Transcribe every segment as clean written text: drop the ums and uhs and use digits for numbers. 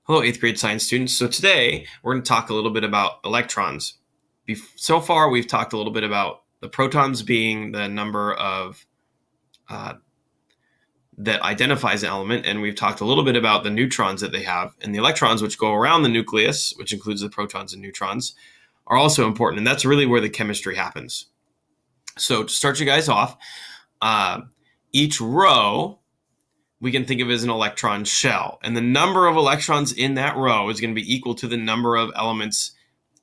Hello, 8th grade science students. So today we're going to talk a little bit about electrons. So far, we've talked a little bit about the protons being the number of that identifies an element, and we've talked a little bit about the neutrons that they have, and the electrons, which go around the nucleus, which includes the protons and neutrons, are also important, and that's really where the chemistry happens. So to start you guys off, each row we can think of as an electron shell. And the number of electrons in that row is going to be equal to the number of elements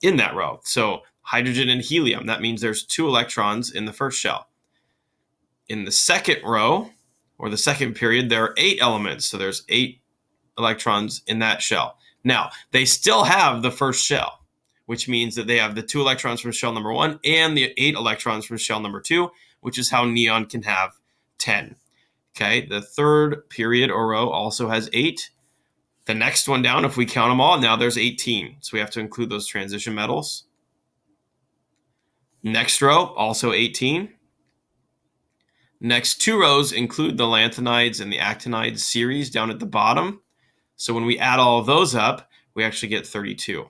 in that row. So hydrogen and helium, that means there's 2 electrons in the first shell. In the second row, or the second period, there are 8 elements. So there's 8 electrons in that shell. Now, they still have the first shell, which means that they have the 2 electrons from shell number 1 and the 8 electrons from shell number 2, which is how neon can have 10. Okay, the third period or row also has 8. The next one down, if we count them all, now there's 18. So we have to include those transition metals. Next row, also 18. Next 2 rows include the lanthanides and the actinides series down at the bottom. So when we add all of those up, we actually get 32.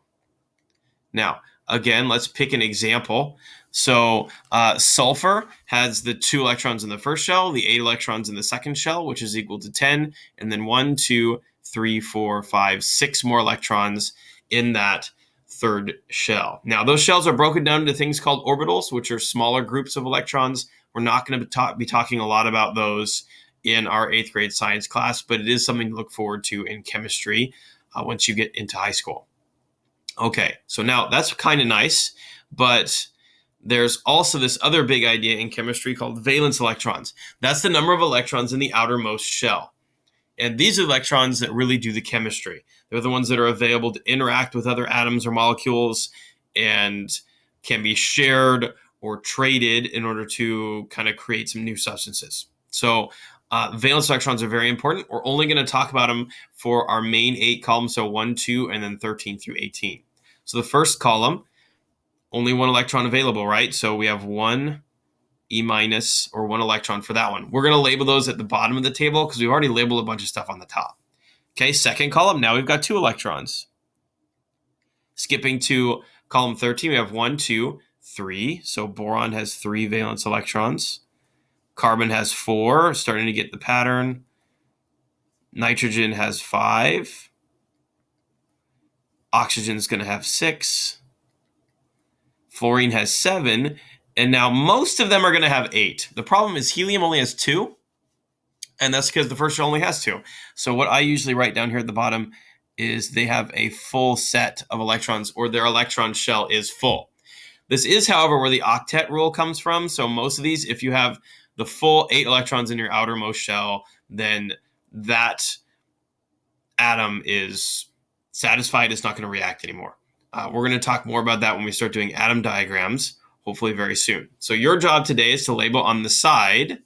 Now, again, let's pick an example. So sulfur has the 2 electrons in the first shell, the 8 electrons in the second shell, which is equal to 10, and then 1, 2, 3, 4, 5, 6 more electrons in that third shell. Now, those shells are broken down into things called orbitals, which are smaller groups of electrons. We're not going to be talking a lot about those in our 8th grade science class, but it is something to look forward to in chemistry once you get into high school. Okay, so now that's kind of nice, but there's also this other big idea in chemistry called valence electrons. That's the number of electrons in the outermost shell. And these are electrons that really do the chemistry. They're the ones that are available to interact with other atoms or molecules and can be shared or traded in order to kind of create some new substances. So valence electrons are very important. We're only going to talk about them for our main 8 columns, so 1, 2, and then 13 through 18. So the first column, only 1 electron available, right? So we have 1 E minus or 1 electron for that one. We're going to label those at the bottom of the table because we've already labeled a bunch of stuff on the top. Okay, second column, now we've got 2 electrons. Skipping to column 13, we have 1, 2, 3. So boron has 3 valence electrons. Carbon has 4, starting to get the pattern. Nitrogen has 5. Oxygen is going to have 6. Fluorine has 7. And now most of them are going to have 8. The problem is helium only has 2. And that's because the first shell only has 2. So what I usually write down here at the bottom is they have a full set of electrons, or their electron shell is full. This is, however, where the octet rule comes from. So most of these, if you have the full 8 electrons in your outermost shell, then that atom is satisfied. It's not going to react anymore. We're going to talk more about that when we start doing atom diagrams, hopefully very soon. So your job today is to label on the side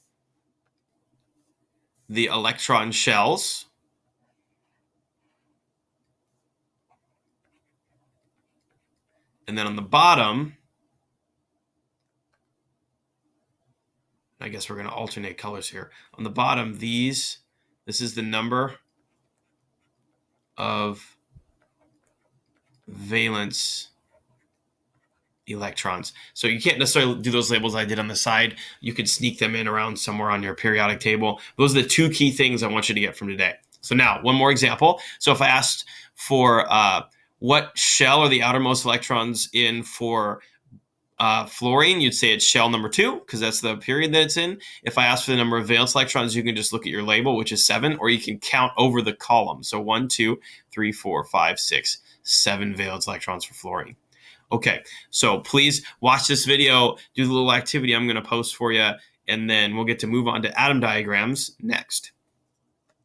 the electron shells. And then on the bottom, I guess we're going to alternate colors here. On the bottom, this is the number of valence electrons. So you can't necessarily do those labels I did on the side. You could sneak them in around somewhere on your periodic table. Those are the 2 key things I want you to get from today. So now, one more example. So if I asked for what shell are the outermost electrons in for fluorine, you'd say it's shell number 2, because that's the period that it's in. If I ask for the number of valence electrons, you can just look at your label, which is 7, or you can count over the column. So 1, 2, 3, 4, 5, 6, 7 valence electrons for fluorine. Okay, so please watch this video, do the little activity I'm going to post for you, and then we'll get to move on to atom diagrams next.